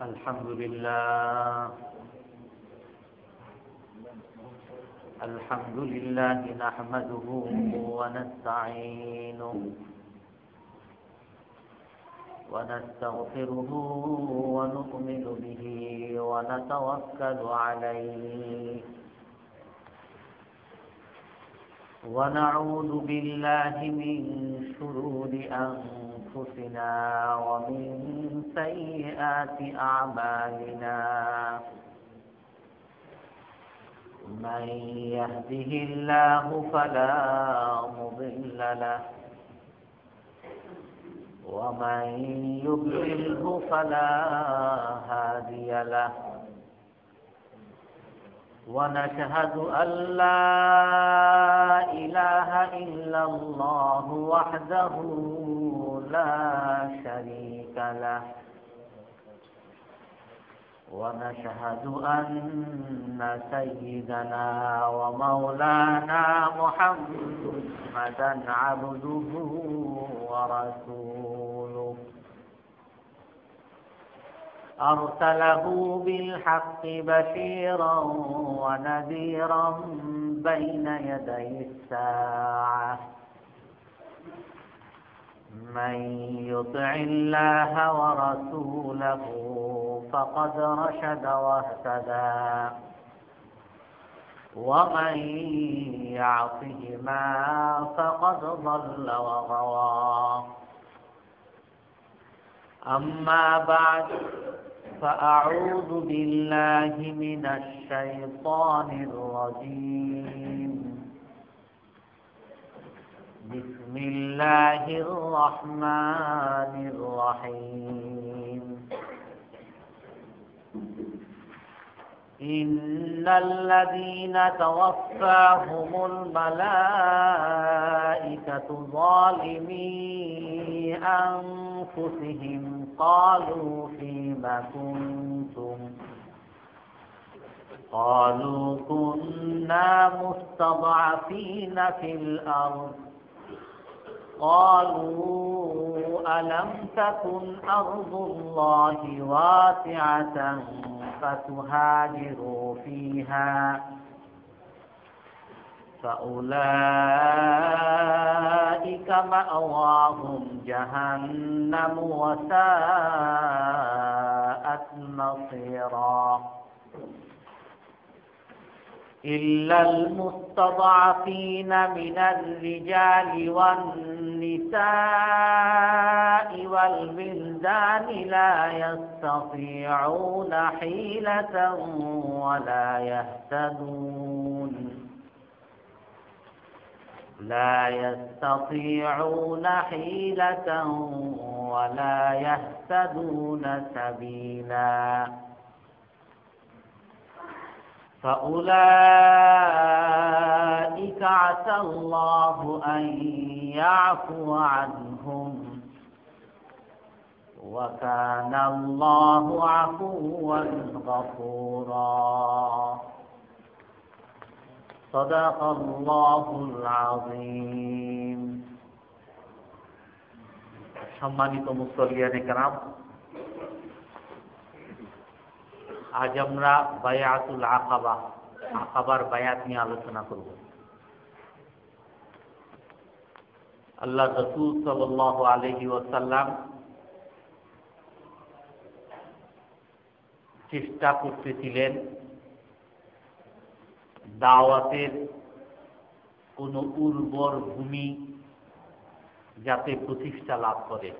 الحمد لله نحمده ونستعينه ونستغفره ونؤمن به ونتوكل عليه ونعوذ بالله من شرور أنفسنا ومن سيئات أعمالنا من يهده الله فلا مضل له ومن يضلله فلا هادي له ونشهد أن لا إله إلا الله وحده لا شريك له ونشهد أن سيدنا ومولانا محمدا عبده ورسوله أرسله بالحق بشيرا ونذيرا بين يدي الساعة من يطع الله ورسوله فقد رشد واهتدى ومن يعصهما فقد ضل وغوى أما بعد فأعوذ بالله من الشيطان الرجيم بسم الله الرحمن الرحيم إن الذين توفاهم الملائكة ظالمي أنفسهم قالوا فيم كنتم قالوا كنا مستضعفين في الأرض قالوا ألم تكن أرض الله واسعة فتهاجروا فيها فأولئك مأواهم جهنم وساءت مصيرا إلا المستضعفين من الرجال والنساء والولدان لا يستطيعون حيلة ولا يهتدون سبيلا فأولئك عسى الله أن يعفو عنهم وكان الله عفوا غفورا صدق الله العظيم সম্মানিত মুসল্লিয়ানে কেরাম, আজ আমরা বায়াতুল আকাবার বায়াত নিয়ে আলোচনা করব। আল্লাহ রাসূল সাল্লাল্লাহু আলাইহি ওয়াসাল্লাম চেষ্টা করতেছিলেন দাওয়াতের কোন উর্বর ভূমি যাতে প্রতিষ্ঠা লাভ করে।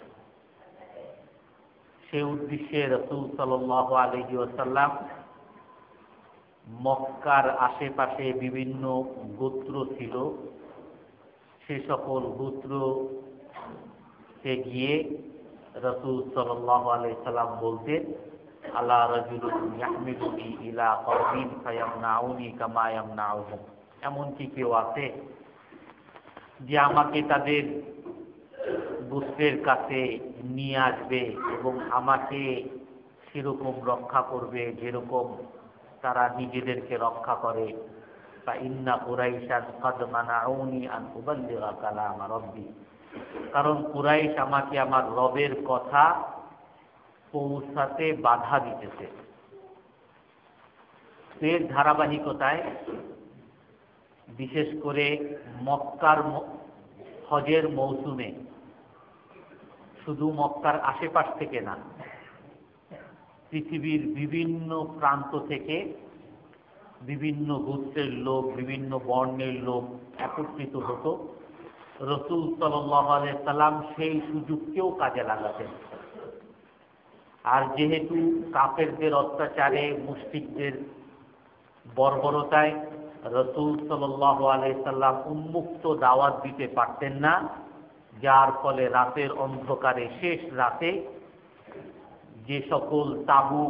সেই উদ্দেশ্যে রাসূল সাল্লাল্লাহু আলাইহি ওয়াসাল্লাম মক্কার আশেপাশে বিভিন্ন গোত্র ছিল, সে সকল গোত্রতে গিয়ে রাসূল সাল্লাল্লাহু আলাইহি সাল্লাম বলতেন, আলা রাজুলুন ইয়াহমিলুনি ইলা কওমিন ফায়ামনাউনি কামা ইয়ামনাউহুম, এমন কি কেউ আছে যে আমাকে তাদের গোত্রের কাছে নিয়ে আসবে এবং আমাকে সেরকম রক্ষা করবে যেরকম তারা নিজেদেরকে রক্ষা করে। فإن قريشا قد منعوني أن أبلغ كلام ربي, কারণ কুরাইশ আমাকে আমার রবের কথা পৌঁছাতে বাধা দিতেছে। এর ধারাবাহিকতায় বিশেষ করে মক্কার হজের মৌসুমে শুধু মক্কার আশেপাশ থেকে না, পৃথিবীর বিভিন্ন প্রান্ত থেকে বিভিন্ন গোত্রের লোক, বিভিন্ন বর্ণের লোক একত্রিত হতো। রাসূল সাল্লাল্লাহু আলাইহি সাল্লাম সেই সুযোগকেও কাজে লাগাতেন। আর যেহেতু কাফেরদের অত্যাচারে, মুশরিকদের বর্বরতায় রাসূল সাল্লাল্লাহু আলাইহি সাল্লাম উন্মুক্ত দাওয়াত দিতে পারতেন না, যার ফলে রাতের অন্ধকারে, শেষ রাতে যে সকল তাঁবু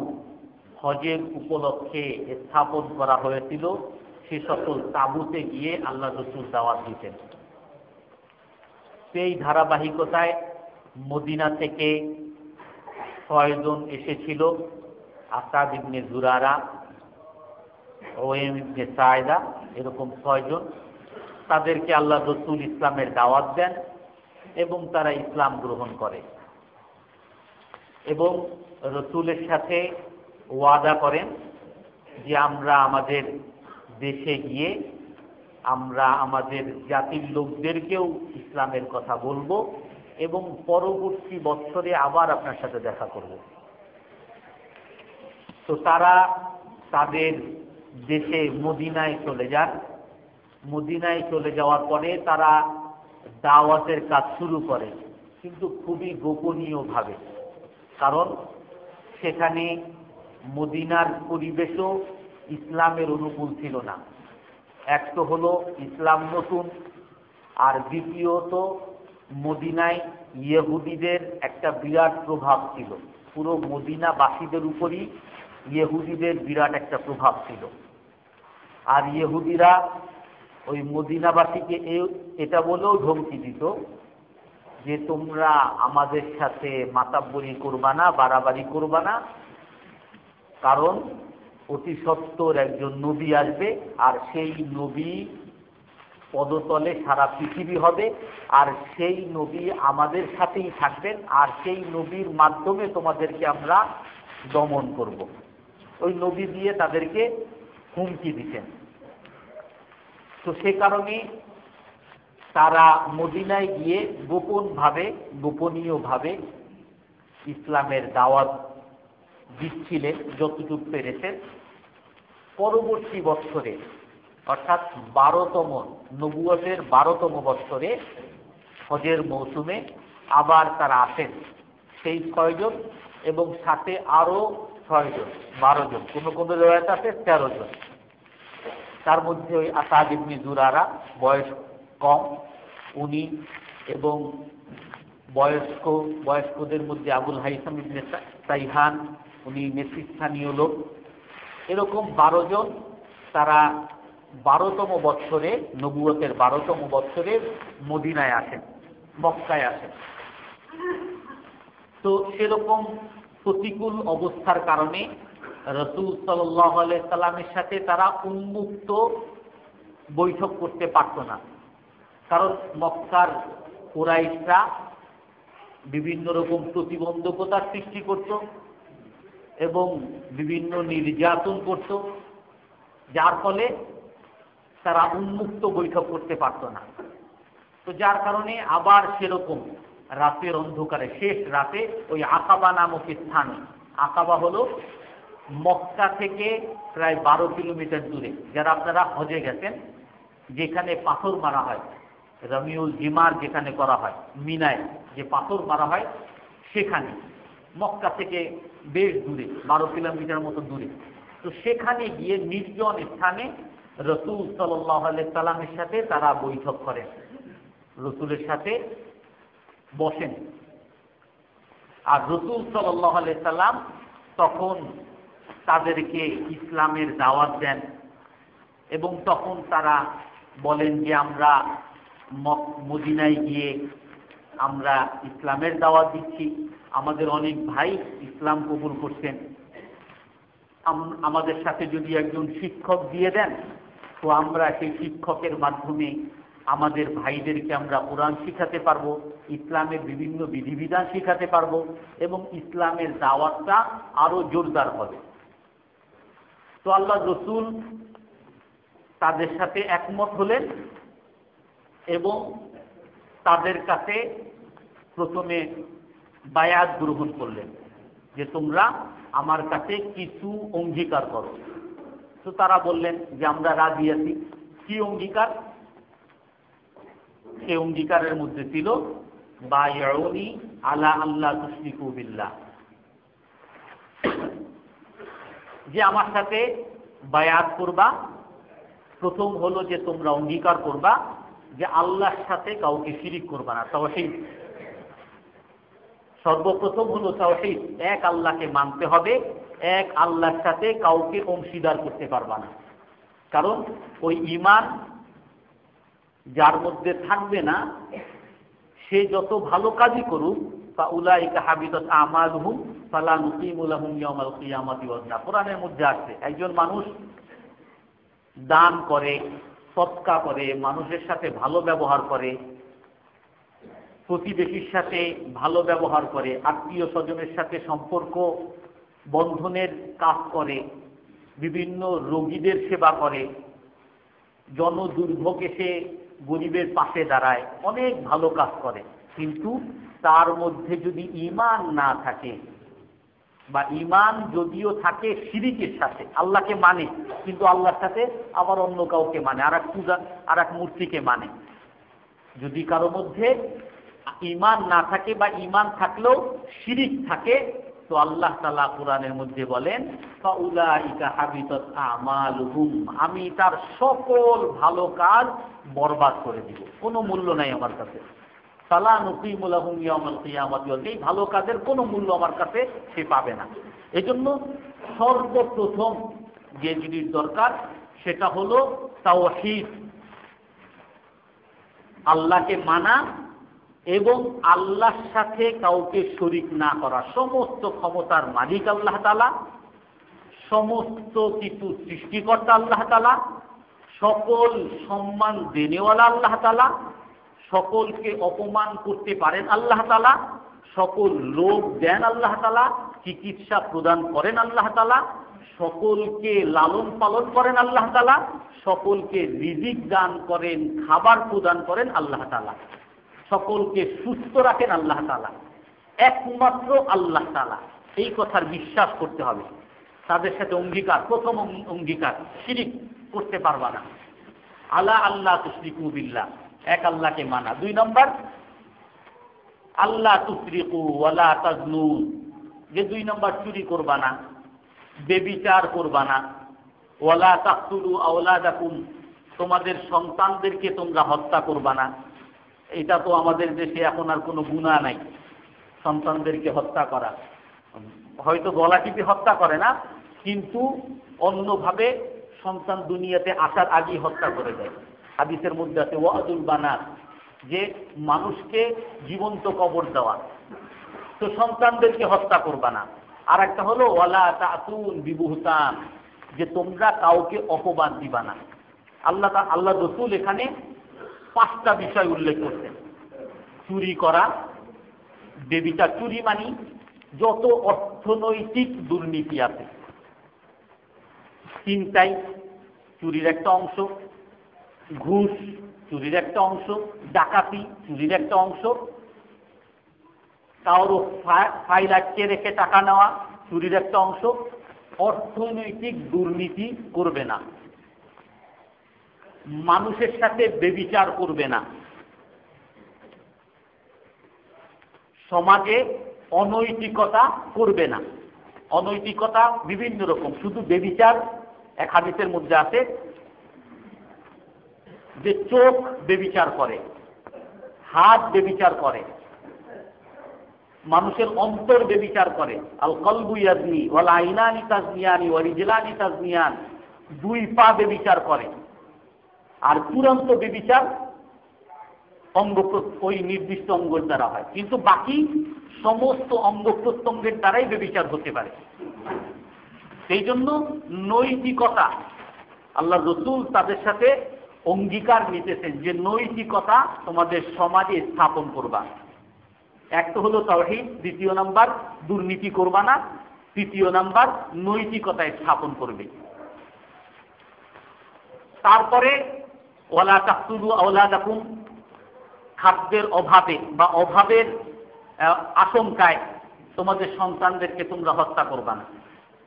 হজের উপলক্ষে স্থাপন করা হয়েছিল, সে সকল তাঁবুতে গিয়ে আল্লাহ রাসূল দাওয়াত দিতেন। সেই ধারাবাহিকতায় মদিনা থেকে 6 জন এসেছিল, আসাদ ইবনে জুরারা, ওয়েম ইবনে সায়দা, এরকম 6 জন। তাদেরকে আল্লাহ রাসূল ইসলামের দাওয়াত দেন এবং তারা ইসলাম গ্রহণ করে এবং রাসূলের সাথে ওয়াদা করেন যে আমরা আমাদের দেশে গিয়ে আমরা আমাদের জাতির লোকদেরকেও ইসলামের কথা বলবো এবং পরবর্তী বছরে আবার আপনার সাথে দেখা করব। তো তারা তাদের দেশে মদিনায় চলে যান। মদিনায় চলে যাওয়ার পরে তারা দাওয়াতের কাজ শুরু করে, কিন্তু খুবই গোপনীয়ভাবে। কারণ সেখানে মদিনার পরিবেশও ইসলামের অনুকূল ছিল না। এক তো হলো ইসলাম নতুন, আর দ্বিতীয়ত মদিনায় ইহুদিদের একটা বিরাট প্রভাব ছিল। পুরো মদিনাবাসীদের উপরই ইহুদিদের বিরাট একটা প্রভাব ছিল। আর ইহুদিরা ওই মদিনাবাসীকে এটা বলেও ধমকি দিত যে তোমরা আমাদের সাথে মাতাব্বরি করবা না, বাড়াবাড়ি করবা না, কারণ অতি সত্বর একজন নবী আসবে, আর সেই নবী পদতলে সারা পৃথিবী হবে, আর সেই নবী আমাদের সাথেই থাকবেন, আর সেই নবীর মাধ্যমে তোমাদেরকে আমরা দমন করব। ওই নবী দিয়ে তাদেরকে হুমকি দিতেন। তো সে কারণে তারা মদিনায় গিয়ে গোপনীয়ভাবে ইসলামের দাওয়াত দিচ্ছিলেন যতটুকু পেরেছেন। পরবর্তী বৎসরে অর্থাৎ 12তম নবুয়তের 12তম বৎসরে হজের মৌসুমে আবার তারা আসেন, সেই 6 জন এবং সাথে আরো 6 জন, 12 জন, কোনো রিওয়ায়াত আছে 13 জন। তার মধ্যে ওই আসাদ ইবনে জুরারা বয়স কম, উনি, এবং বয়স্কদের মধ্যে আবুল হাইসাম ইবনে সাইহান, উনি নেতৃস্থানীয় লোক। এরকম 12 জন তারা 12তম বৎসরে, নবুয়তের 12তম বৎসরে মদিনায় আসেন, মক্কায় আসেন। তো সেরকম প্রতিকূল অবস্থার কারণে রাসূল সাল্লাল্লাহু আলাইহি সাল্লামের সাথে তারা উন্মুক্ত বৈঠক করতে পারত না। কারণ মক্কার কুরাইশরা বিভিন্ন রকম প্রতিবন্ধকতার সৃষ্টি করত এবং বিভিন্ন নির্যাতন করত, যার ফলে তারা উন্মুক্ত বৈঠক করতে পারত না। তো যার কারণে আবার সেরকম রাতের অন্ধকারে, শেষ রাতে ওই আকাবা নামক স্থানে, আকাবা হলো মক্কা থেকে প্রায় 12 কিলোমিটার দূরে, যারা আপনারা হজে গেছেন, যেখানে পাথর মারা হয়, রামিউল জিমার যেখানে করা হয়, মিনায় যে পাথর মারা হয়, সেখানে মক্কা থেকে বেশ দূরে, 12 কিলোমিটার মতো দূরে। তো সেখানে গিয়ে নির্জন স্থানে রাসূল সাল্লাল্লাহু আলাইহি সাল্লামের সাথে তারা বৈঠক করেন, রাসূলের সাথে বসেন। আর রাসূল সাল্লাল্লাহু আলাইহি সাল্লাম তখন তাদেরকে ইসলামের দাওয়াত দেন এবং তখন তারা বলেন যে আমরা মদিনায় গিয়ে আমরা ইসলামের দাওয়াত দিচ্ছি, আমাদের অনেক ভাই ইসলাম কবুল করছেন, আমাদের সাথে যদি একজন শিক্ষক দিয়ে দেন তো আমরা সেই শিক্ষকের মাধ্যমে আমাদের ভাইদেরকে আমরা কোরআন শিখাতে পারবো, ইসলামের বিভিন্ন বিধিবিধান শিখাতে পারবো এবং ইসলামের দাওয়াতটা আরো জোরদার হবে। তো আল্লাহ রসুল তাদের সাথে একমত হলেন এবং তাদের কাছে প্রথমে বায়াত গ্রহণ করলেন যে তোমরা আমার কাছে কিছু অঙ্গীকার করো। তো তারা বললেন যে আমরা রাজি আছি। কি অঙ্গীকার? সে অঙ্গীকারের মধ্যে ছিল বায়উনি আলা আল্লাহ তুশরিকু বিল্লাহ, যে আমার সাথে বায়াত করবা। প্রথম হলো যে তোমরা অঙ্গীকার করবা যে আল্লাহর সাথে কাউকে শিরিক করবা না, তাওহীদ। সর্বপ্রথম হলো তাওহীদ, এক আল্লাহকে মানতে হবে, এক আল্লাহর সাথে কাউকে অংশীদার করতে পারবা না। কারণ ওই ঈমান যার মধ্যে থাকবে না, সে যত ভালো কাজই করুক, ফাউলাইকা হাবিতাত আমালুহুম ফালা নুকিমু লাহুম ইয়াওমাল কিয়ামাতি ওয়াজনা। কোরআনের মধ্যে আছে একজন মানুষ দান করে, সদকা করে, মানুষের সাথে ভালো ব্যবহার করে, প্রতিবেশীর সাথে ভালো ব্যবহার করে, আত্মীয় স্বজনের সাথে সম্পর্ক বন্ধনের কাজ করে, বিভিন্ন রোগীদের সেবা করে, জনদুর্ভোগে সে গরিবের পাশে দাঁড়ায়, অনেক ভালো কাজ করে। কিন্তু তার মধ্যে যদি ঈমান না থাকে, বা ঈমান যদিও থাকে শিরিকের সাথে, আল্লাহকে মানে কিন্তু আল্লাহর সাথে আবার অন্য কাউকে মানে, আর এক পূজা, আর এক মূর্তিকে মানে, যদি কারো মধ্যে ঈমান না থাকে বা ঈমান থাকলেও শিরিক থাকে, তো আল্লাহ তাআলা কোরআনের মধ্যে বলেন ফাউলাইকা হাবিতাত আমালুহুম, আমি তার সকল ভালো কাজ বরবাদ করে দিব, কোনো মূল্য নাই আমার কাছে। ফালা নুকিমু লাহুম ইয়াওমাল কিয়ামাতি ওয়াজনা, এই ভালো কাজের কোনো মূল্য আমার কাছে সে পাবে না। এজন্য সর্বপ্রথম যে জিনিস দরকার সেটা হলো তাওহীদ, আল্লাহকে মানা এবং আল্লাহর সাথে কাউকে শরীক না করা। সমস্ত ক্ষমতার মালিক আল্লাহ তাআলা, সমস্ত কিছু সৃষ্টিকর্তা আল্লাহ তাআলা, সকল সম্মান দেনেওয়ালা আল্লাহ তাআলা, সকলকে অপমান করতে পারেন আল্লাহ তাআলা, সকল রোগ দেন আল্লাহ তাআলা, চিকিৎসা প্রদান করেন আল্লাহ তাআলা, সকলকে লালন পালন করেন আল্লাহ তাআলা, সকলকে রিজিক দান করেন, খাবার প্রদান করেন আল্লাহ তাআলা, সকলকে সুস্থ রাখেন আল্লাহ তাআলা, একমাত্র আল্লাহ তাআলা। এই কথার বিশ্বাস করতে হবে। তাদের সাথে অঙ্গীকার, প্রথম অঙ্গীকার, শিরিক করতে পারবা না। আলা আল্লাহ তুশরিকু বিল্লাহ, এক আল্লাহকে মানা। 2 নম্বর আল্লাহ তুসরিকু ওয়ালা তাজনুন, যে 2 নম্বর চুরি করবা না, বেবিচার করবা না, ওয়ালা তাকতুলু আওলাদাকুম, তোমাদের সন্তানদেরকে তোমরা হত্যা করবা না। এটা তো আমাদের দেশে এখন আর কোনো গুনাহ নাই, সন্তানদেরকে হত্যা করা। হয়তো গলা টিপে হত্যা করে না, কিন্তু অন্যভাবে সন্তান দুনিয়াতে আসার আগেই হত্যা করে দেয়। হাদিসের মধ্যে আছে ওয়াদুল বানাত, যে মানুষকে জীবন্ত কবর দেওয়া। তো সন্তানদেরকে হত্যা করবা না। আর একটা হলো ওয়ালা তাতুন বিবুহতান, যে তোমরা কাউকে অপবাদ দিবা না। আল্লাহ রাসূল এখানে 5টা বিষয় উল্লেখ করছেন। চুরি করা, বেবিচার, চুরি মানে যত অর্থনৈতিক দুর্নীতি আছে, ছিনতাই চুরির একটা অংশ, ঘুষ চুরির একটা অংশ, ডাকাতি চুরির একটা অংশ, কারো ফাইল আটকে রেখে টাকা নেওয়া চুরির একটা অংশ। অর্থনৈতিক দুর্নীতি করবে না, মানুষের সাথে বেবিচার করবে না, সমাজে অনৈতিকতা করবে না। অনৈতিকতা বিভিন্ন রকম, শুধু বেবিচার এক হাদিসের মধ্যে আছে যে চোখ বেবিচার করে, হাত বেবিচার করে, মানুষের অন্তর বেবিচার করে। আল কলবু ইয়াজনি ওয়াল আইনানি তাজনিয়ানি ওয়া রিজলানি তাজনিয়ান, 2 পা বেবিচার করে। আর চূড়ান্ত বেবিচার অঙ্গ, ওই নির্দিষ্ট অঙ্গের দ্বারা হয়, কিন্তু বাকি সমস্ত অঙ্গ প্রত্যঙ্গের দ্বারাই বেবিচার হতে পারে। সেই জন্য নৈতিকতা, আল্লাহ রাসূল তাদের সাথে অঙ্গীকার নিতেছেন যে নৈতিকতা তোমাদের সমাজে স্থাপন করবা। এক তো হলো তাওহীদ, দ্বিতীয় নাম্বার দুর্নীতি করবা না, তৃতীয় নাম্বার নৈতিকতা স্থাপন করবে। তারপরে ওয়ালা তাকতুলু আওলাদাকুম, খাদ্যের অভাবে বা অভাবের আশঙ্কায় তোমাদের সন্তানদেরকে তোমরা হত্যা করবা না।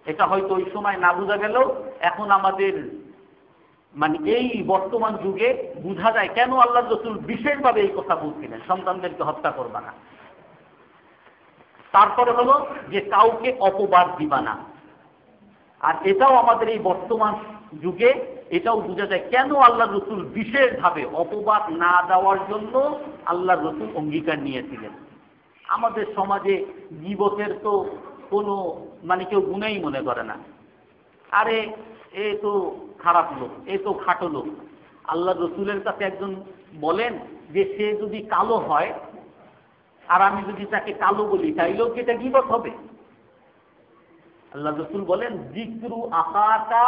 এটা হয়তো ওই সময় না বোঝা গেলেও এখন আমাদের মানে এই বর্তমান যুগে বোঝা যায় কেন আল্লাহ রাসূল বিশেষভাবে এই কথা বলছিলেন, সন্তানদেরকে হত্যা করবা না। তারপরে হলো যে কাউকে অপবাদ দিবা না। আর এটাও আমাদের এই বর্তমান যুগে এটাও বোঝা যায় কেন আল্লাহ রাসূল বিশেষভাবে অপবাদ না দেওয়ার জন্য আল্লাহ রাসূল অঙ্গীকার নিয়েছিলেন। আমাদের সমাজে গীবতের তো কোনো মানে কেউ গুনাহই মনে করে না। আরে এ তো খারাপ লোক, এ তো খাটো লোক। আল্লাহ রাসূলের কাছে একজন বলেন যে সে যদি কালো হয় আর আমি যদি তাকে কালো বলি তাইলেও কি এটা গীবত হবে? আল্লাহ রাসূল বলেন যিকরু আখাকা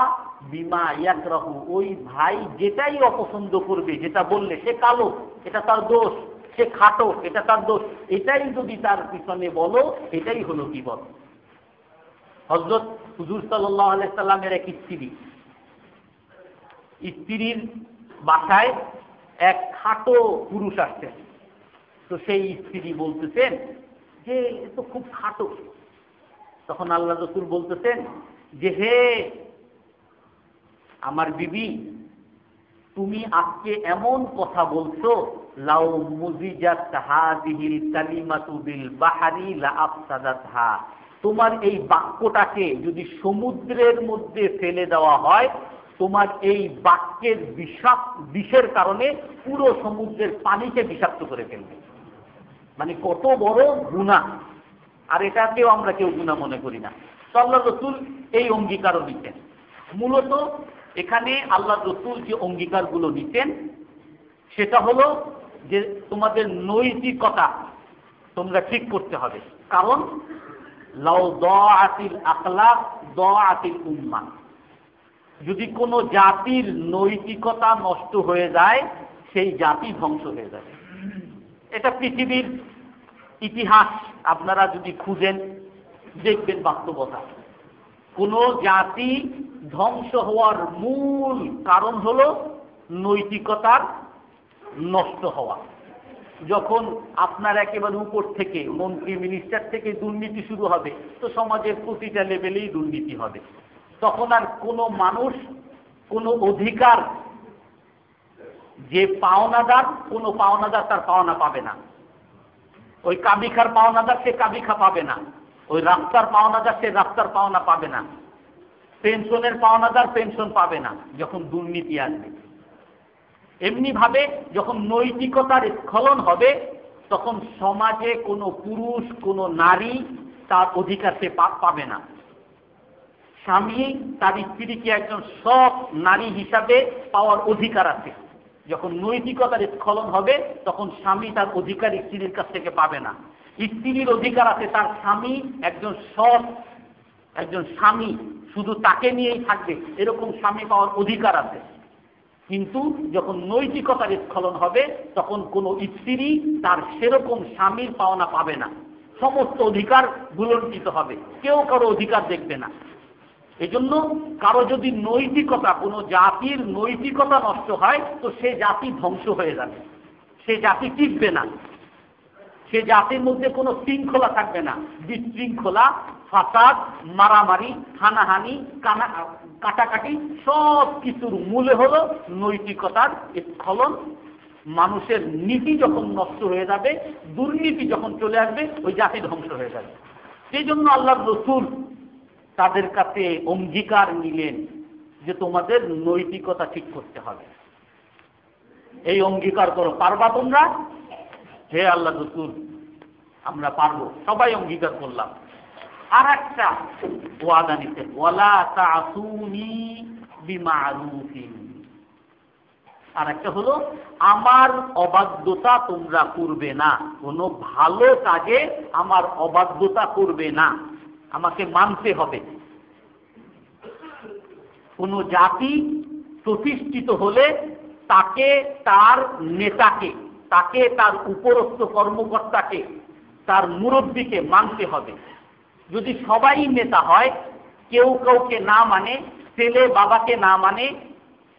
বিমা ইয়াকরাহু, ওই ভাই যেটাই অপছন্দ করবে, যেটা বললে সে কালো এটা তার দোষ, সে খাটো এটা তার দোষ, এটাই যদি তার পিছনে বলো এটাই হলো গীবত। হযরত হুজুর সাল্লাল্লাহু আলাইহি সাল্লামের এক স্ত্রীর বাসায় এক খাটো পুরুষ আসছেন। তো সেই স্ত্রী বলতেছেন যে এ তো খুব খাটো। তখন আল্লাহ রাসূল বলতেছেন যে হে আমার বিবি, তুমি আজকে এমন কথা বলছো লাউ মুজিজাত হাযিহিল কালিমাতু বিল বাহরি লা আফসাদাতহা, তোমার এই বাক্যটাকে যদি সমুদ্রের মধ্যে ফেলে দেওয়া হয়, তোমার এই বাক্যের বিষের কারণে পুরো সমুদ্রের পানিকে বিষাক্ত করে ফেলবে। মানে কত বড় গুনাহ, আর এটাকেও আমরা কেউ গুনাহ মনে করি না। তো আল্লাহ রাসূল এই অঙ্গীকারও নিতেন। মূলত এখানে আল্লাহ রাসূল যে অঙ্গীকারগুলো নিতেন সেটা হলো যে তোমাদের নৈতিকতা তোমরা ঠিক করতে হবে। কারণ লাউ দাআতিল আখলাক দাআতিল উম্মাহ, যদি কোনো জাতির নৈতিকতা নষ্ট হয়ে যায় সেই জাতি ধ্বংস হয়ে যাবে। এটা পৃথিবীর ইতিহাস আপনারা যদি খুঁজেন দেখবেন বাস্তবতা। কোনো জাতি ধ্বংস হওয়ার মূল কারণ হলো নৈতিকতার নষ্ট হওয়া। যখন আপনার একেবারে উপর থেকে মন্ত্রী মিনিস্টার থেকে দুর্নীতি শুরু হবে তো সমাজের প্রতিটা লেভেলেই দুর্নীতি হবে। তখন আর কোনো মানুষ কোনো অধিকার, যে পাওনাদার কোনো পাওনাদার তার পাওনা পাবে না। ওই কাবিখার পাওনাদার সে কাবিখা পাবে না, ওই রাস্তার পাওনাদার সে রাস্তার পাওনা পাবে না, পেনশনের পাওনাদার পেনশন পাবে না যখন দুর্নীতি আসবে। এমনি ভাবে যখন নৈতিকতার স্খলন হবে তখন সমাজে কোনো পুরুষ কোনো নারী তার অধিকার সে পাবে না। স্বামী তার স্ত্রীকে একজন সৎ নারী হিসাবে পাওয়ার অধিকার আছে। যখন নৈতিকতার স্খলন হবে তখন স্বামী তার অধিকার স্ত্রীর কাছ থেকে পাবে না। স্ত্রীর অধিকার আছে তার স্বামী একজন সৎ একজন স্বামী শুধু তাকে নিয়েই থাকবে এরকম স্বামী পাওয়ার অধিকার আছে। কিন্তু যখন নৈতিকতার স্খলন হবে তখন কোনো স্ত্রী তার সেরকম স্বামীর পাওনা পাবে না, সমস্ত অধিকার ভুলণ্ঠিত হবে, কেউ কারো অধিকার দেখবে না। এজন্য কারো যদি নৈতিকতা, কোনো জাতির নৈতিকতা নষ্ট হয় তো সে জাতি ধ্বংস হয়ে যাবে, সে জাতি টিকবে না, সে জাতির মধ্যে কোনো শৃঙ্খলা থাকবে না। বিশৃঙ্খলা, ফাসাদ, মারামারি, হানাহানি, কাটাকাটি সব কিছুর মূলে হলো নৈতিকতার স্খলন। মানুষের নীতি যখন নষ্ট হয়ে যাবে, দুর্নীতি যখন চলে আসবে, ওই জাতি ধ্বংস হয়ে যাবে। সেই জন্য আল্লাহর রাসূল তাদের কাছে অঙ্গীকার নিলেন যে তোমাদের নৈতিকতা ঠিক করতে হবে। এই অঙ্গীকার করো, পারবা তোমরা? হে আল্লাহ রাসূল আমরা পারবো, সবাই অঙ্গীকার করলাম। আর একটা ওয়াদা নিতেন, ওয়ালা তাসুনি বিমারুফিন। আর একটা হলো আমার অবাধ্যতা তোমরা করবে না, কোনো ভালো কাজে আমার অবাধ্যতা করবে না, আমাকে মানতে হবে। কোনো জাতি প্রতিষ্ঠিত হলে তাকে তার নেতাকে, তাকে তার উপরস্থ কর্মকর্তাকে, তার মুরব্বীকে মানতে হবে। যদি সবাই নেতা হয়, কেউ কাউকে না মানে, ছেলে বাবাকে না মানে,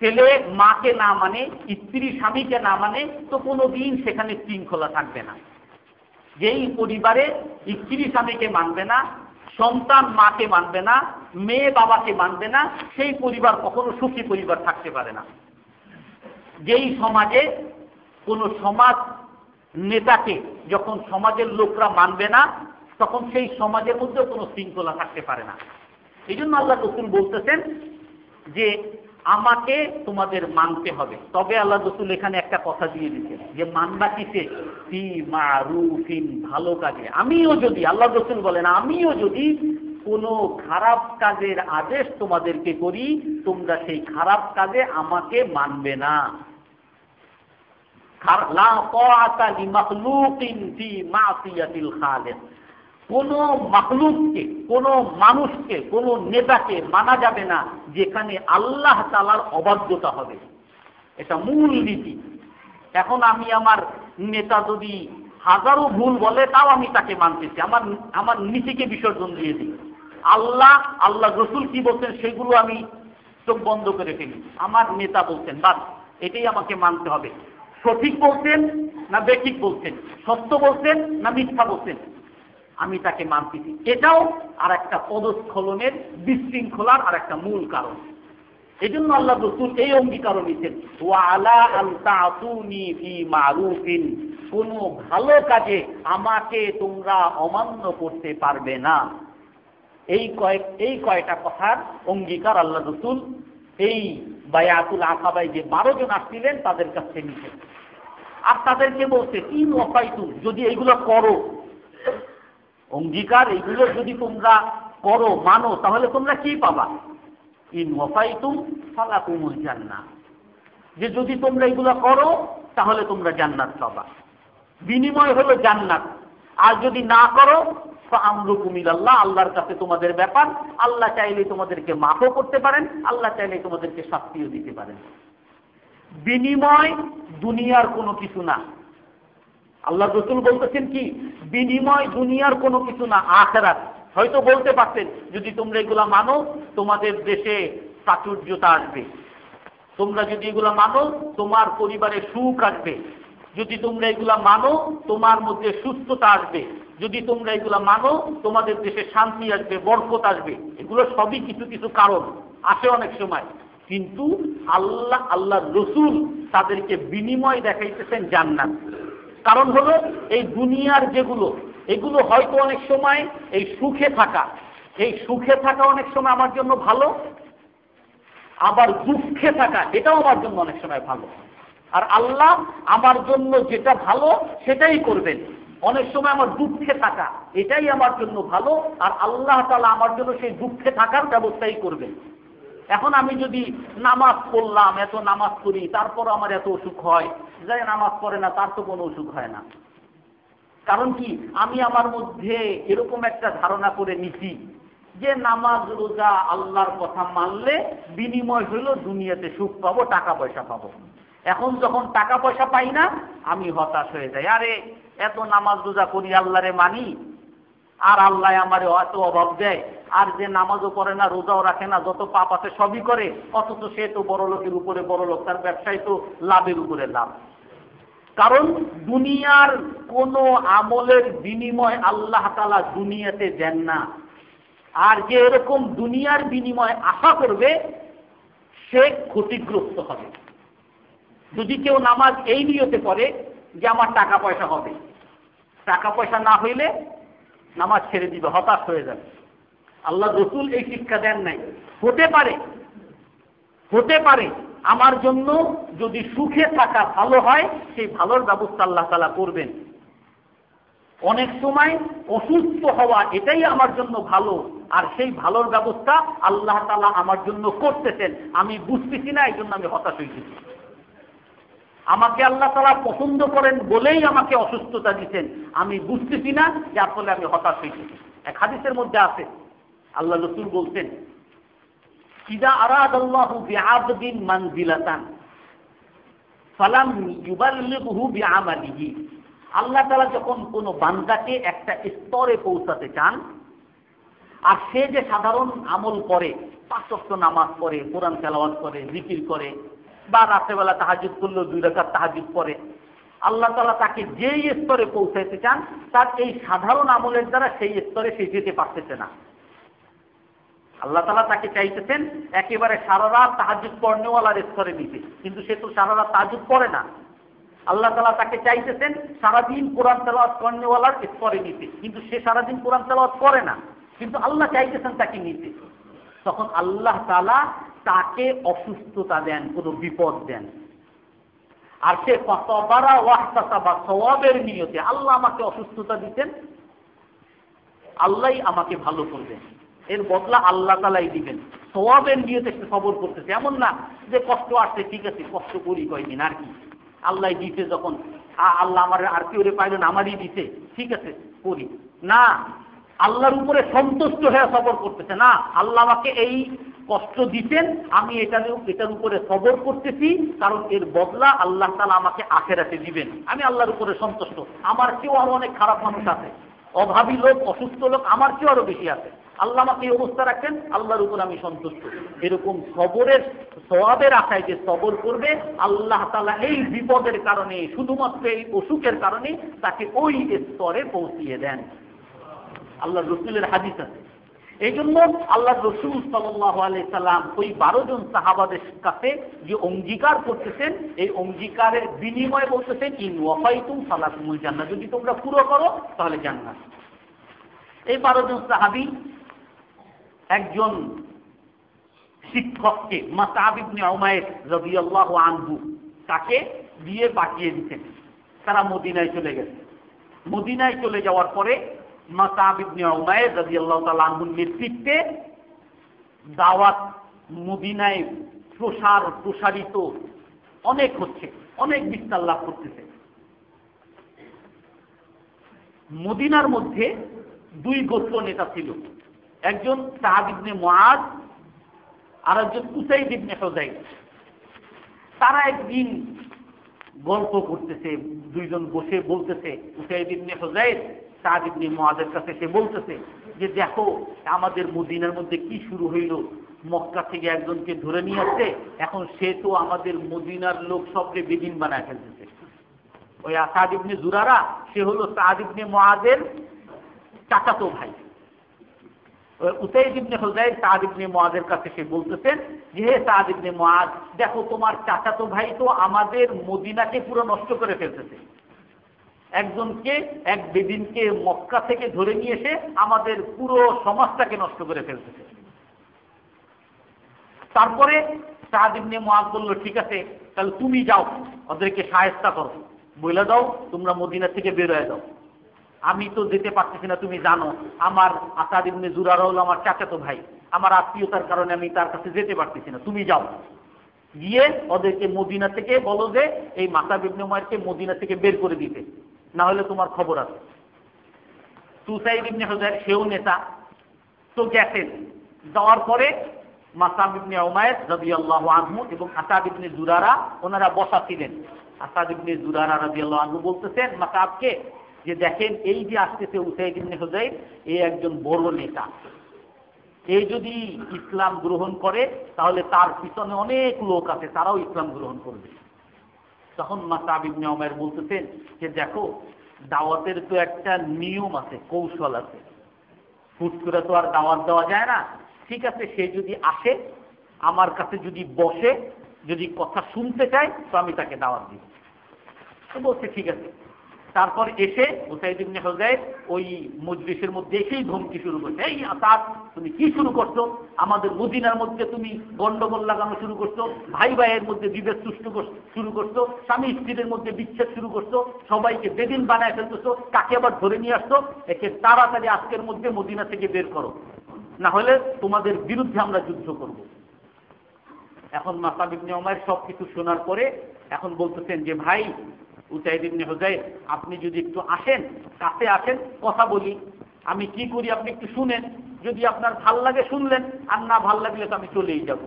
ছেলে মাকে না মানে, স্ত্রী স্বামীকে না মানে, তো কোনোদিন সেখানে শৃঙ্খলা থাকবে না। যেই পরিবারে স্ত্রী স্বামীকে মানবে না, সন্তান মাকে মানবে না, মেয়ে বাবাকে মানবে না, সেই পরিবার কখনো সুখী পরিবার থাকতে পারে না। যেই সমাজে কোনো সমাজ নেতাকে যখন সমাজের লোকরা মানবে না, তখন সেই সমাজের মধ্যে কোনো শৃঙ্খলা থাকতে পারে না। এই জন্য আল্লাহ রাসূল বলতেছেন যে আমাকে তোমাদের মানতে হবে। তবে আল্লাহ রাসূল এখানে একটা কথা দিয়ে দিচ্ছেন যে মানবা কিসে? ফি মারুফিন, ভালো কাজে। আমিও যদি, আল্লাহ রাসূল বলেন, আমিও যদি কোনো খারাপ কাজের আদেশ তোমাদেরকে করি, তোমরা সেই খারাপ কাজে আমাকে মানবে না। লা তাআতা লিমাখলুকিন ফি মাসিয়াতিল খালিক, কোন মাখলুককে, কোন মানুষকে, কোন নেতাকে মানা যাবে না যেখানে আল্লাহ তাআলার অবাধ্যতা হবে। এটা মূল নীতি। এখন আমি আমার নেতা যদি হাজারো ভুল বলে, তাও আমি তাকে মানতেছি, আমার নীতিকে বিসর্জন দিয়ে দিই। আল্লাহ রাসূল কি বলছেন সেগুলো আমি চোখ বন্ধ করে ফেলি। আমার নেতা বলছেন, বাস এটাই আমাকে মানতে হবে। সঠিক বলছেন না বেঠিক বলছেন, সত্য বলছেন না মিথ্যা বলছেন, আমি তাকে মানতেছি। এটাও আর একটা পদস্খলনের, বিশৃঙ্খলার আর একটা মূল কারণ। এই জন্য আল্লাহ রাসূল এই অঙ্গীকার নিতেন, ওয়া আলা আন তা'তুনি ফি মারুফিন, কোন ভালো কাজে আমাকে তোমরা অমান্য করতে পারবে না। এই কয়টা কথার অঙ্গীকার আল্লাহ রাসূল এই বায়াতুল আকাবায় যে 12 জন আসছিলেন তাদের কাছে নিতেন। আর তাদেরকে বলছে, ইন ওয়াফাইতুম, যদি এইগুলো করো, অঙ্গীকার এইগুলো যদি তোমরা করো, মানো, তাহলে তোমরা কি পাবা? ইন ওয়াফাইতুম ফালাকুমুল জান্নাহ, যে যদি তোমরা এগুলো করো তাহলে তোমরা জান্নাত পাবা। বিনিময় হলো জান্নাত। আর যদি না করো, ফাআমরুকুম ইলাল্লাহ, আল্লাহর কাছে তোমাদের ব্যাপার। আল্লাহ চাইলে তোমাদেরকে মাফও করতে পারেন, আল্লাহ চাইলে তোমাদেরকে শাস্তিও দিতে পারেন। বিনিময় দুনিয়ার কোনো কিছু না। আল্লাহ রাসূল বলতেছেন কি, বিনিময় দুনিয়ার কোনো কিছু না, আখিরাত। হয়তো বলতে পারতেন যদি তোমরা এগুলা মানো তোমাদের দেশে প্রাচুর্যতা আসবে, তোমরা যদি এগুলা মানো তোমার পরিবারে সুখ আসবে, যদি তোমরা এগুলা মানো তোমার মধ্যে সুস্থতা আসবে, যদি তোমরা এগুলা মানো তোমাদের দেশে শান্তি আসবে, বরকত আসবে। এগুলো সবই কিছু কিছু কারণ আসে অনেক সময়। কিন্তু আল্লাহ রাসূল তাদেরকে বিনিময় দেখাইতেছেন জান্নাত। কারণ হলো এই দুনিয়ার যেগুলো, এগুলো হয়তো অনেক সময় এই সুখে থাকা অনেক সময় আমার জন্য ভালো, আবার দুঃখে থাকা এটাও আমার জন্য অনেক সময় ভালো। আর আল্লাহ আমার জন্য যেটা ভালো সেটাই করবেন। অনেক সময় আমার দুঃখে থাকা এটাই আমার জন্য ভালো, আর আল্লাহ তাআলা আমার জন্য সেই দুঃখে থাকার ব্যবস্থাই করবেন। এখন আমি যদি নামাজ পড়লাম, এত নামাজ পড়ি, তারপর আমার এত অসুখ হয়, যে নামাজ পড়ে না তার তো কোনো অসুখ হয় না। কারণ কি, আমি আমার মধ্যে এরকম একটা ধারণা করে নিছি যে নামাজ রোজা আল্লাহর কথা মানলে বিনিময় হলো দুনিয়াতে সুখ পাবো, টাকা পয়সা পাবো। এখন যখন টাকা পয়সা পাই না আমি হতাশ হয়ে যাই। আরে এত নামাজ রোজা করি, আল্লাহরে মানি, আর আল্লাহ আমারে এত অভাব দেয়, আর যে নামাজও পড়ে না, রোজাও রাখে না, যত পাপ আছে সবই করে, অথচ সে তো বড় লোকের উপরে বড় লোক, তার ব্যবসায় তো লাভের উপরে লাভ। কারণ দুনিয়ার কোনো আমলের বিনিময় আল্লাহ তাআলা দুনিয়াতে দেন না। আর যে এরকম দুনিয়ার বিনিময় আশা করবে সে ক্ষতিগ্রস্ত হবে। যদি কেউ নামাজ এই নিয়তে পড়ে যে আমার টাকা পয়সা হবে, টাকা পয়সা না হইলে নামাজ ছেড়ে দিবে, হতাশ হয়ে যাবে। আল্লাহ রাসূল এই শিক্ষা দেন নাই। হতে পারে আমার জন্য যদি সুখে থাকা ভালো হয়, সেই ভালোর ব্যবস্থা আল্লাহ তাআলা করবেন। অনেক সময় অসুস্থ হওয়া এটাই আমার জন্য ভালো, আর সেই ভালোর ব্যবস্থা আল্লাহ তাআলা আমার জন্য করতেছেন, আমি বুঝতেছি না, এই জন্য আমি হতাশ হইতেছি। আমাকে আল্লাহ তাআলা পছন্দ করেন বলেই আমাকে অসুস্থতা দিচ্ছেন, আমি বুঝতেছি না, যার ফলে আমি হতাশ হইতেছি। এক হাদিসের মধ্যে আছে, আল্লাহ রাসূল বলছেন, ইযা আরাদাল্লাহু বিআবদিন মানজিলাতান, ফালাম ইউবাল্লিগহু বিআমালিহি, আল্লাহ তাআলা যখন কোনো বান্দাকে একটা স্তরে পৌঁছাতে চান, আর সে যে সাধারণ আমল করে, 5 ওয়াক্ত নামাজ পড়ে, কোরআন তেলাওয়াত করে, জিকির করে, বা রাতেবেলা তাহাজ্জুদ করলেও 2 রাকাত তাহাজ্জুদ পড়ে, আল্লাহ তাআলা তাকে যেই স্তরে পৌঁছাইতে চান তার এই সাধারণ আমলের দ্বারা সেই স্তরে সে যেতে পারতেছে না। আল্লাহ তাআলা তাকে চাইতেছেন একেবারে সারা রাত তাহাজ্জুদ পড়নেওয়ালার স্তরে নিতে, কিন্তু সে তো সারা রাত তাহাজ্জুদ পড়ে না। আল্লাহ তাআলা তাকে চাইতেছেন সারাদিন কোরআন তেলাওয়াত করনেওয়ালার স্তরে নিতে, কিন্তু সে সারাদিন কোরআন তেলাওয়াত করে না, কিন্তু আল্লাহ চাইতেছেন তাকে নিতে। তখন আল্লাহ তাআলা তাকে অসুস্থতা দেন, কোনো বিপদ দেন, আর সে ফাসাবারা ওয়াহতাসাবা, সওয়াবের নিয়তে আল্লাহ আমাকে অসুস্থতা দিতেন, আল্লাহই আমাকে ভালো করবেন, এর বদলা আল্লাহ তাআলাই দিবেন, সওয়াবের নিয়তে সে সবর করতেছে। এমন না যে কষ্ট আসছে, ঠিক আছে কষ্ট করি কয়দিন আর কি, আল্লাহ দিতে যখন আল্লাহ আমার আর কেউ পাইলেন আমারই দিতে, ঠিক আছে করি না, আল্লাহর উপরে সন্তুষ্ট হয়ে সবর করতেছে না, আল্লাহ আমাকে এই কষ্ট দিতেন, আমি এটার উপরে সবর করতেছি, কারণ এর বদলা আল্লাহ তাআলা আমাকে আখিরাতে দিবেন, আমি আল্লাহর উপরে সন্তুষ্ট। আমার চেয়েও আরো অনেক খারাপ মানুষ আছে, অভাবী লোক, অসুস্থ লোক আমার চেয়েও আরো বেশি আছে, আল্লাহ আমাকে এই অবস্থা রাখেন, আল্লাহর উপর আমি সন্তুষ্ট। এরকম সবরের সওয়াবের আশায় যে সবর করবে, আল্লাহ তাআলা এই বিপদের কারণে, শুধুমাত্র এই অসুখের কারণে তাকে ওই স্তরে পৌঁছিয়ে দেন। আল্লাহ রসুলের হাদিস আছে। এই জন্য আল্লাহ রসুল সাল্লাল্লাহু আলাইহি সাল্লাম ওই 12 জন সাহাবাদের কাছে যে অঙ্গীকার করতেছেন, এই অঙ্গীকারের বিনিময়ে বলতেছেন ইন ওয়াফাইতুম ফালাকুমুল জান্নাহ, যদি তোমরা পুরো করো তাহলে জান্নাত। এই 12 জন সাহাবী একজন শিক্ষককে, মাসআব ইবনে উমাইর রাদিয়াল্লাহু আনহু, তাকে দিয়ে পাঠিয়ে দিতেন। তারা মদিনায় চলে গেছে। মদিনায় চলে যাওয়ার পরে মাসআব ইবনে উমাইর রাদিয়াল্লাহু তাআলা আনহুর নেতৃত্বে দাওয়াত মদিনায় প্রসারিত অনেক হচ্ছে, অনেক বিস্তার লাভ করতেছে। মদিনার মধ্যে 2 গোত্র নেতা ছিল, একজন সাদ ইবনে মুআজ আর একজন উসাইদ ইবনে হুযাইর। তারা একদিন গল্প করতেছে, 2 জন বসে বলতেছে, উসাইদ ইবনে হুযাইর সাদ ইবনে মুআজের কাছে সে বলতেছে যে দেখো আমাদের মদিনার মধ্যে কি শুরু হইল, মক্কা থেকে একজনকে ধরে নিয়ে আসছে, এখন সে তো আমাদের মদিনার লোক সবকে বেদিন বানায় ফেলতেছে। ওই সাদ ইবনে জুরারা, সে হলো সাদ ইবনে মুআজের চাচাতো ভাই। উসাইদ ইবনে হুযাইর সাদ ইবনে মুআজের কাছে সে বলতেছেন যে হে সাদ ইবনে মুআজ, দেখো তোমার চাচাতো ভাই তো আমাদের মদিনাকে পুরো নষ্ট করে ফেলতেছে, একজনকে, এক বেদিনকে মক্কা থেকে ধরে নিয়ে এসে আমাদের পুরো সমাজটাকে নষ্ট করে ফেলতেছে। তারপরে সাদ ইবনে মুআজ বলল ঠিক আছে তাহলে তুমি যাও, ওদেরকে শায়েস্তা করো, বলে দাও তোমরা মদিনা থেকে বের হয়ে যাও, আমি তো যেতে পারতেছি না, তুমি জানো আমার আসাদ ইবনে জুরারা হলো আমার চাচাতো ভাই, আমার আত্মীয়তার কারণে আমি তার কাছে যেতে পারতেছি না, তুমি যাও, গিয়ে ওদেরকে মদিনা থেকে বলো যে এই মাসআব ইবনে উমাইরকে মদিনা থেকে বের করে দিতে, না হলে তোমার খবর আছে। উসাইদ ইবনে হুযাইর সেও নেতা, তো গেছেন। যাওয়ার পরে মাসআব ইবনে উমাইর রাদিয়াল্লাহু আনহু এবং আসাদ ইবনে জুরারা ওনারা বসা ছিলেন। আসাদ ইবনে জুরারা রাদিয়াল্লাহু আনহু বলতেছেন মাসআবকে যে দেখেন এই যে আসতেছে উসাইদ ইবনে হুযাইর, এই একজন বড় নেতা, এই যদি ইসলাম গ্রহণ করে তাহলে তার পিছনে অনেক লোক আছে, তারাও ইসলাম গ্রহণ করবে। তখন মাসআব ইবনে উমাইর বলতেছেন যে দেখো দাওয়াতের তো একটা নিয়ম আছে, কৌশল আছে, হুট করে তো আর দাওয়াত দেওয়া যায় না, ঠিক আছে সে যদি আসে আমার কাছে, যদি বসে, যদি কথা শুনতে চায় তো আমি তাকে দাওয়াত দিব। তো বলছে ঠিক আছে। তারপর এসে উসাইদ ইবনে হুযাইর ওই মজলিসের মধ্যে এসেই ধমকি শুরু করছে, এই আসাদ তুমি কি শুরু করছো, আমাদের মদিনার মধ্যে তুমি গন্ডগোল লাগানো শুরু করছো, ভাই ভাইয়ের মধ্যে বিভেদ সৃষ্টি শুরু করছো, স্বামী স্ত্রীর মধ্যে বিচ্ছেদ শুরু করছো, সবাইকে বেদিন বানায় ফেলতেছো, কাকে আবার ধরে নিয়ে আসছো, একে তাড়াতাড়ি আজকের মধ্যে মদিনা থেকে বের করো, না হলে তোমাদের বিরুদ্ধে আমরা যুদ্ধ করব। এখন মাসআব ইবনে উমাইর সবকিছু শোনার পরে এখন বলতেছেন যে ভাই উসাইদ ইবনে হুযাইর আপনি যদি একটু আসেন, কাছে আসেন, কথা বলি, আমি কি করি আপনি একটু শুনেন, যদি আপনার ভাল লাগে শুনলেন, আর না ভাল লাগলে তো আমি চলেই যাব।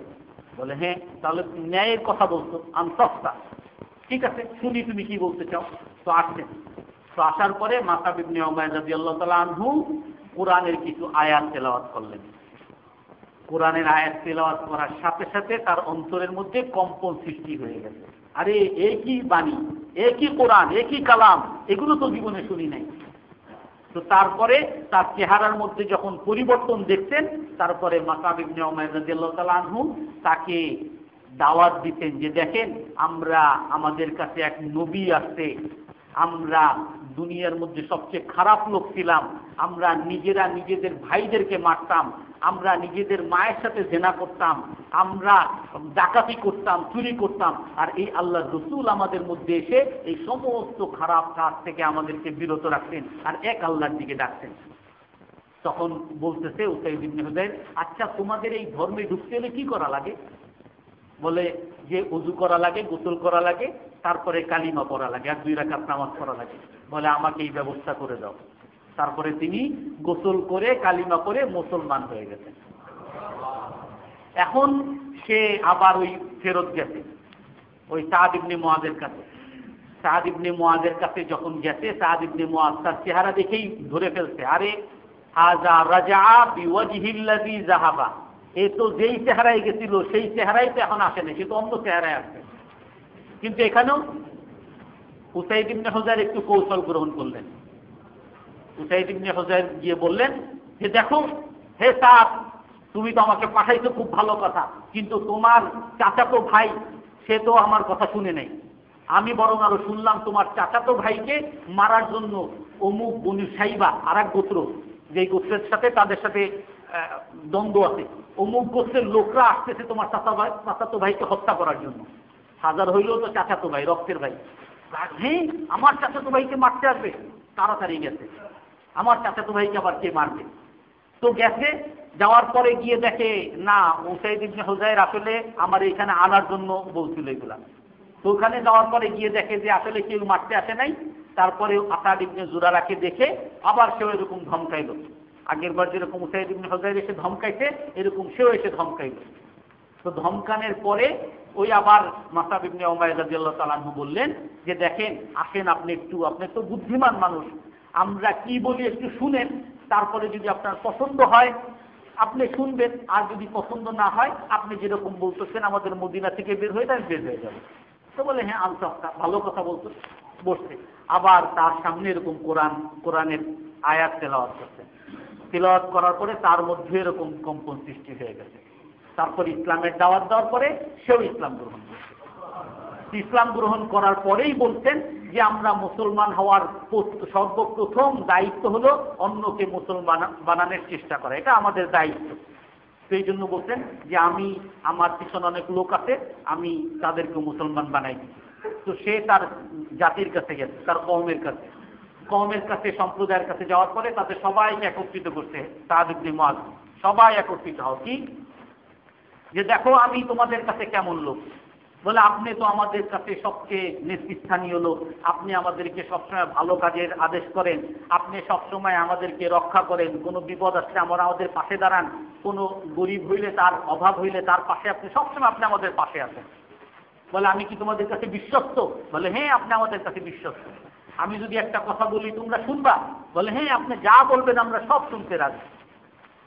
বলে হ্যাঁ তাহলে ন্যায়ের কথা বলছো, আনসফতা, ঠিক আছে, শুনি তুমি কি বলতে চাও। তো আসছেন, তো আসার পরে মাসআব ইবনে উমাইর রাদিয়াল্লাহু তাআলা আনহু কোরআনের কিছু আয়াত তেলাওয়াত করলেন। কোরআনের আয়াত তেলাওয়াত করার সাথে সাথে তার অন্তরের মধ্যে কম্পন সৃষ্টি হয়ে গেছে। আরে একই বাণী, একই কোরআন, একই কালাম, এগুলো তো জীবনে শুনি নাই। তো তারপরে তার চেহারার মধ্যে যখন পরিবর্তন দেখতেন, তারপরে মাসআব ইবনে উমাইর রাদিয়াল্লাহু তাআলা আনহু তাকে দাওয়াত দিতেন যে দেখেন, আমরা আমাদের কাছে এক নবী আসছে, আমরা দুনিয়ার মধ্যে সবচেয়ে খারাপ লোক ছিলাম, আমরা নিজেরা নিজেদের ভাইদেরকে মারতাম, আমরা নিজেদের মায়ের সাথে জেনা করতাম, আমরা ডাকাতি করতাম, চুরি করতাম, আর এই আল্লাহর রাসূল আমাদের মধ্যে এসে এই সমস্ত খারাপ কাজ থেকে আমাদেরকে বিরত রাখতেন আর এক আল্লাহর দিকে ডাকতেন। তখন বলতেছে উসাইদ ইবনে হুযাইর, আচ্ছা তোমাদের এই ধর্মে ঢুকতে হলে কি করা লাগে? বলে যে ওযু করা লাগে, গোসল করা লাগে, তারপরে কালিমা পড়া লাগে, আর 2 রাকাত নামাজ পড়া লাগে। বলে আমাকে এই ব্যবস্থা করে দাও। তারপরে তিনি গোসল করে কালিমা করে মুসলমান হয়ে গেছেন। এখন সে আবার ওই ফেরত গেছে ওই সাদ ইবনে মুআযের কাছে। সাদ ইবনে মুআযের কাছে যখন গেছে, সাদ ইবনে মুআয তার চেহারা দেখেই ধরে ফেলছে, আরে হাযা রাজা বিওয়াজহিল্লাযী যাহাবা, এ তো যেই চেহারায় গেছিল সেই চেহারাই তো এখন আসে না, সে তো অন্য চেহারায় আসছে। কিন্তু এখানেও উসাইদ ইবনে হুযাইর একটু কৌশল গ্রহণ করলেন। উসাইদ ইবনে হুযাইর গিয়ে বললেন যে দেখো হে সাদ, তুমি তো আমাকে পাঠাইছো, খুব ভালো কথা, কিন্তু তোমার চাচাতো ভাই সে তো আমার কথা শুনে নেই। আমি বরং আরো শুনলাম তোমার চাচাতো ভাইকে মারার জন্য অমুক বনু সাইবা, আর এক গোত্র, যে গোত্রের সাথে তাদের সাথে দ্বন্দ্ব আছে, অমুক গোত্রের লোকরা আসতেছে তোমার চাচাতো ভাইকে হত্যা করার জন্য। হাজার হইলেও তো চাচাতো ভাই, রক্তের ভাই। হ্যাঁ, আমার চাচাতো ভাইকে মারতে আসবে, তাড়াতাড়ি গেছে, আমার চাচাতো ভাইকে আবার কে মারবে। তো গেছে, যাওয়ার পরে গিয়ে দেখে না, উসাইদ ইবনে হুযাইর আসলে আমার এখানে আনার জন্য বলছিল এগুলা। তো ওখানে যাওয়ার পরে গিয়ে দেখে যে আসলে কেউ মারতে আসে নাই। তারপরে আসাদ ইবনে জুরারাকে দেখে আবার সেও এরকম ধমকাইল। আগের বার যেরকম উসাইদ ইবনে হুযাইর এসে ধমকাইছে, এরকম সেও এসে ধমকাইল। তো ধমকানের পরে ওই আবার মাসআব ইবনে উমাইর রাদিয়াল্লাহু তাআলা আনহু বললেন যে দেখেন, আসেন আপনি তো বুদ্ধিমান মানুষ, আমরা কি বলি একটু শুনেন, তারপরে যদি আপনার পছন্দ হয় আপনি শুনবেন, আর যদি পছন্দ না হয় আপনি যেরকম বলতেছেন আমাদের মদিনা থেকে বের হয়ে যান, বের হয়ে যাবে। তো বলে হ্যাঁ আনসাফটা ভালো কথা বলতো, বসছে। আবার তার সামনে এরকম কোরআনের আয়াত তেলাওয়াত করছে। তেলাওয়াত করার পরে তার মধ্যে এরকম কম্পন সৃষ্টি হয়ে গেছে। তারপর ইসলামের দাওয়াত দেওয়ার পরে সেও ইসলাম গ্রহণ করছে। ইসলাম গ্রহণ করার পরেই বলছেন যে আমরা মুসলমান হওয়ার সর্বপ্রথম দায়িত্ব হলো অন্যকে মুসলমান বানানোর চেষ্টা করা, এটা আমাদের দায়িত্ব। সেই জন্য বলছেন যে আমি, আমার পিছনে অনেক লোক আছে, আমি তাদেরকে মুসলমান বানাই। তো সে তার জাতির কাছে গেছে, তার কওমের কাছে, সম্প্রদায়ের কাছে যাওয়ার পরে তাদের সবাইকে একত্রিত করছে। সাদ ইবনে মুআয সবাই একত্রিত হও, কি যে দেখো আমি তোমাদের কাছে কেমন লোক। বলে আপনি তো আমাদের কাছে সবচেয়ে নেতৃস্থানীয় লোক, আপনি আমাদেরকে সবসময় ভালো কাজের আদেশ করেন, আপনি সবসময় আমাদেরকে রক্ষা করেন, কোনো বিপদ আসলে আমাদের পাশে দাঁড়ান, কোনো গরিব হইলে, তার অভাব হইলে তার পাশে আপনি সবসময় আমাদের পাশে আছেন। বলে আমি কি তোমাদের কাছে বিশ্বস্ত? বলে হ্যাঁ আপনি আমাদের কাছে বিশ্বস্ত। আমি যদি একটা কথা বলি তোমরা শুনবা? বলে হ্যাঁ আপনি যা বলবেন আমরা সব শুনতে রাজি।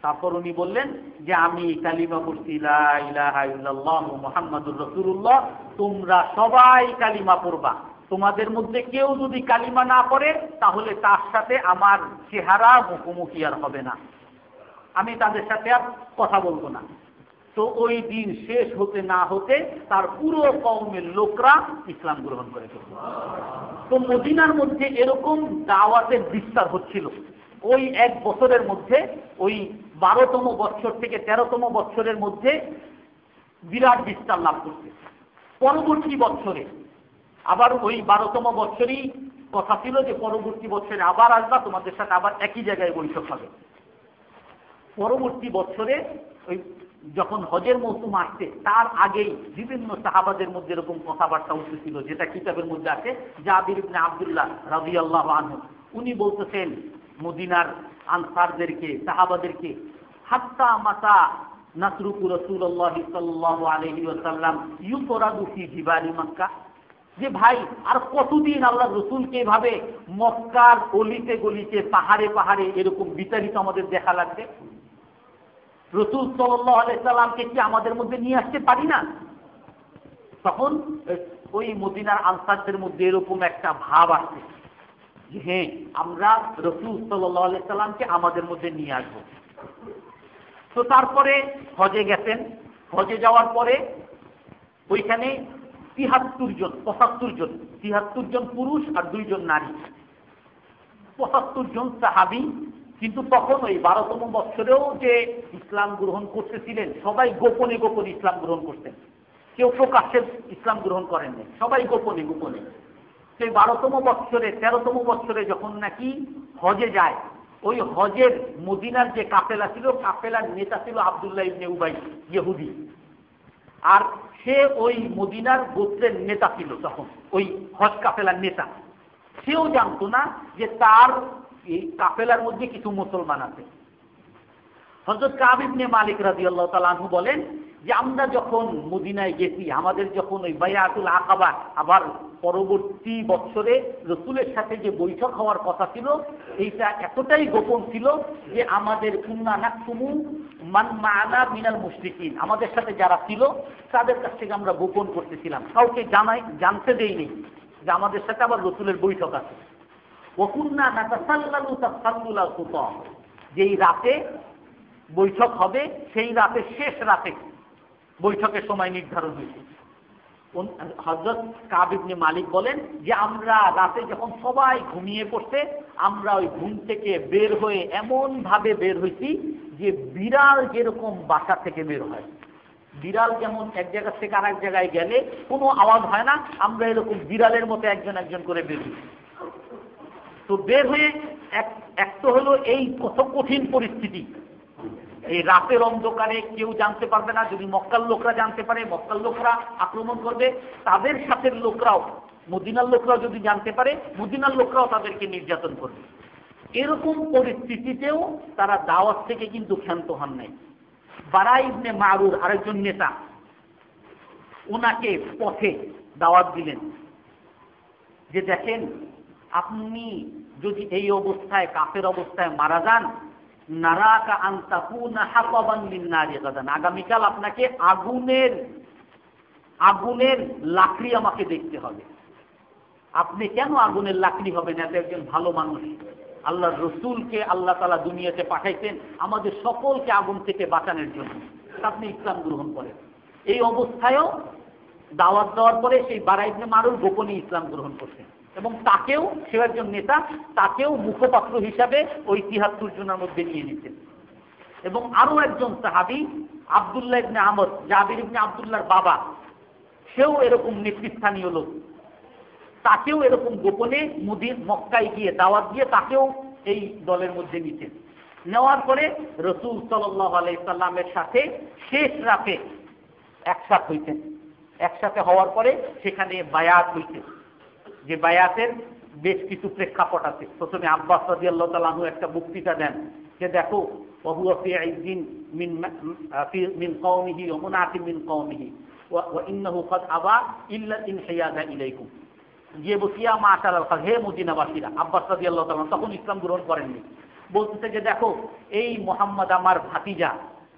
তারপর উনি বললেন যে আমি কালিমা পড়ছি, লা ইলাহা ইল্লাল্লাহ মুহাম্মাদুর রাসূলুল্লাহ, তোমরা সবাই কালিমা পড়বা। তোমাদের মধ্যে কেউ যদি কালিমা না পড়ে তাহলে তার সাথে আমার চেহারা মুখোমুখি আর হবে না, আমি তাদের সাথে আর কথা বলবো না। তো ওই দিন শেষ হতে না হতে তার পুরো কওমের লোকরা ইসলাম গ্রহণ করে ফেলল। তো মদিনার মধ্যে এরকম দাওয়াতের বিস্তার হচ্ছিল। ওই 1 বছরের মধ্যে, ওই 12তম বছর থেকে 13তম বছরের মধ্যে বিরাট বিস্তার লাভ করছে। পরবর্তী বছরে আবার ওই 12তম বছরই কথা ছিল যে পরবর্তী বছরে আবার আসবা, তোমাদের সাথে আবার একই জায়গায় বৈঠক হবে। পরবর্তী বছরে ওই যখন হজের মৌসুম আসছে তার আগেই বিভিন্ন সাহাবাদের মধ্যে এরকম কথাবার্তা উঠেছিল, যেটা কিতাবের মধ্যে আছে। জাবির ইবনে আব্দুল্লাহ রাদিয়াল্লাহু আনহু উনি বলতেছেন মদিনার আনসারদেরকে, সাহাবাদেরকে, হাত্তা মাতা নাসরুকু রাসূলুল্লাহ সাল্লাল্লাহু আলাইহি ওয়াসাল্লাম ইউফরাদু ফি জিবালি মক্কা, যে ভাই আর কতদিন আল্লাহ রসুলকে এভাবে মক্কার অলিতে গলিতে পাহাড়ে পাহাড়ে এরকম বিতাড়িত আমাদের দেখা লাগবে? রসুল সাল্লাল্লাহু আলাইহি সাল্লামকে কি আমাদের মধ্যে নিয়ে আসতে পারি না? তখন ওই মদিনার আনসারদের মধ্যে এরকম একটা ভাব আসছে যে হ্যাঁ, আমরা রসুল সাল্লাল্লাহু আলাইহি সাল্লামকে আমাদের মধ্যে নিয়ে আসবো। তো তারপরে হজে গেছেন। হজে যাওয়ার পরে ওইখানে ৭৩ জন পুরুষ আর 2 জন নারী, ৭৫ জন সাহাবী। কিন্তু তখন ওই 12তম বৎসরেও যে ইসলাম গ্রহণ করতেছিলেন, সবাই গোপনে গোপনে ইসলাম গ্রহণ করতেন, কেউ প্রকাশ্যে ইসলাম গ্রহণ করেননি, সবাই গোপনে গোপনে। সেই 12তম বৎসরে 13তম বৎসরে যখন নাকি হজে যায়, ওই হজের মদিনার যে কাফেলা ছিল, কাফেলার নেতা ছিল আব্দুল্লাহ ইবনে উবাই ইহুদি। আর সে ওই মদিনার গোত্রের নেতা ছিল তখন, ওই হজ কাফেলার নেতা। সেও জানতো না যে তার এই কাফেলার মধ্যে কিছু মুসলমান আছে। হযরত কাব ইবনে মালিক রাদিয়াল্লাহু তাআলা আনহু বলেন যে আমরা যখন মদিনায় গেছি, আমাদের যখন ওই বাইআতুল আকাবা, আবার পরবর্তী বছরে রসুলের সাথে যে বৈঠক হওয়ার কথা ছিল, এইটা এতটাই গোপন ছিল যে আমাদের কুন্না নাকতুমু মান মা'না মিনাল মুশরিকিন, আমাদের সাথে যারা ছিল তাদের কাছ থেকে আমরা গোপন করতেছিলাম, কাউকে জানতে দেইনি যে আমাদের সাথে আবার রসুলের বৈঠক আছে। ওয়া কুন্না নাতাসাল্লালু তাসাল্লুলাল খুতা, যেই রাতে বৈঠক হবে সেই রাতে, শেষ রাতে বৈঠকের সময় নির্ধারণ হয়েছে। হযরত কাব ইবনে মালিক বলেন যে আমরা রাতে যখন সবাই ঘুমিয়ে পড়ছে, আমরা ওই ঘুম থেকে বের হয়ে এমন ভাবে বের হয়েছি যে বিড়াল যেরকম বাসা থেকে বের হয়, বিড়াল যেমন এক জায়গা থেকে আরেক জায়গায় গেলে কোনো আওয়াজ হয় না, আমরা এরকম বিড়ালের মতো একজন একজন করে বের হই। তো বের হয়ে এক তো হলো এই কত কঠিন পরিস্থিতি, এই রাতের অন্ধকারে কেউ জানতে পারবে না, যদি মক্কার লোকরা জানতে পারে মক্কার লোকরা আক্রমণ করবে, তাদের সাথে লোকরাও, মদিনার লোকরাও যদি জানতে পারে মদিনার লোকরাও তাদেরকে নির্যাতন করবে। এরকম পরিস্থিতিতেও তারা দাওয়াত থেকে কিন্তু ক্ষান্ত হন নাই। বারা ইবনে মারুর আরেকজন নেতা, ওনাকে পথে দাওয়াত দিলেন যে দেখেন, আপনি যদি এই অবস্থায় কাফের অবস্থায় মারা যান, নারাকা আন তাকুনা হাতাবান মিন নারি গাদান, আগামীকাল আপনাকে আগুনের লাকড়ি আমাকে দেখতে হবে। আপনি কেন আগুনের লাকড়ি হবেন? এত একজন ভালো মানুষ, আল্লাহর রসুলকে আল্লাহ তাআলা দুনিয়াতে পাঠাইছেন আমাদের সকলকে আগুন থেকে বাঁচানোর জন্য, আপনি ইসলাম গ্রহণ করেন। এই অবস্থায়ও দাওয়াত দেওয়ার পরে সেই বারা ইবনে মারুর গোপনে ইসলাম গ্রহণ করছেন, এবং তাকেও, সে একজন নেতা, তাকেও মুখপাত্র হিসাবে ওই ৭৩ জনের মধ্যে নিয়ে নিতেন। এবং আরো একজন সাহাবী আব্দুল্লাহ ইবনে আমর, জাবির ইবনে আব্দুল্লাহর বাবা, সেও এরকম নেতৃস্থানীয় লোক, তাকেও এরকম গোপনে মক্কায় গিয়ে দাওয়াত দিয়ে তাকেও এই দলের মধ্যে নিতেন। নেওয়ার পরে রসুল সাল্লাল্লাহু আলাইহি সাল্লামের সাথে শেষ রাতে একসাথে হইতেন। একসাথে হওয়ার পরে সেখানে বায়াত হইতেন, যে বায়াতের বেশ কিছু প্রেক্ষাপট আছে। প্রথমে আব্বাস রাদিয়াল্লাহু তাআলা আনহু একটা বক্তৃতা দেন যে দেখো, ওয়াহুয়া ফি ইযিন মিন কওমিহি ওয়া মুনাতিন মিন কওমিহি ওয়া ইন্নাহু ক্বাদ আবা ইল্লা ইনহিয়াদা ইলাইকুম, যে বসিয়া মাশাআল্লাহ, হে মদিনাবাসীরা, আব্বাস রাদিয়াল্লাহু তাআলা তখন ইসলাম গ্রহণ করেননি, বলতেছে যে দেখো, এই মুহাম্মদ আমার ভাতিজা,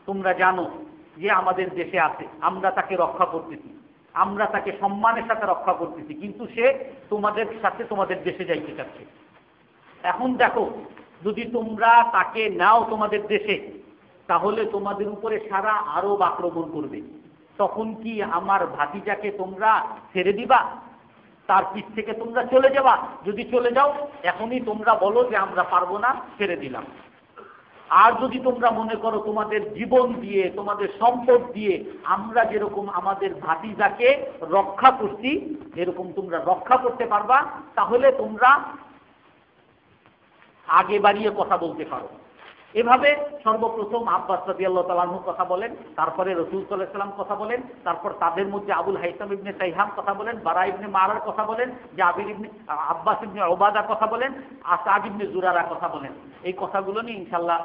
তোমরা জানো যে আমাদের দেশে আছে, আমরা তাকে রক্ষা করতেছি, আমরা তাকে সম্মানের সাথে রক্ষা করতেছি, কিন্তু সে তোমাদের সাথে তোমাদের দেশে যাইতে চাচ্ছে। এখন দেখো, যদি তোমরা তাকে নাও তোমাদের দেশে, তাহলে তোমাদের উপরে সারা আরব আক্রমণ করবে, তখন কি আমার ভাতিজাকে তোমরা ছেড়ে দিবা? তার পিছ থেকে তোমরা চলে যাবা? যদি চলে যাও, এখনই তোমরা বলো যে আমরা পারবো না, ছেড়ে দিলাম। আর যদি তোমরা মনে করো তোমাদের জীবন দিয়ে, তোমাদের সম্পদ দিয়ে আমরা যেরকম আমাদের ভাতিজাকে রক্ষা করছি এরকম তোমরা রক্ষা করতে পারবা, তাহলে তোমরা আগে বাড়িয়ে কথা বলতে পারো। এভাবে সর্বপ্রথম আব্বাস রাদিয়াল্লাহু তাআলা আনহু কথা বলেন, তারপরে রাসূল সাল্লাল্লাহু আলাইহি ওয়াসাল্লাম কথা বলেন, তারপর তাদের মধ্যে আবুল হাইসাম ইবনে তাইহাম কথা বলেন, বারা ইবনে মারার কথা বলেন, জাবির ইবনে আব্বাস ইবনে উবাদা কথা বলেন, আসাদ ইবনে জুরারা কথা বলেন। এই কথাগুলো নিয়ে ইনশাআল্লাহ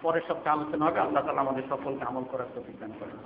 পরের সপ্তাহে আলোচনা হবে। আল্লাহ তাআলা আমাদের সকলকে আমল করার তৌফিক দান করেন।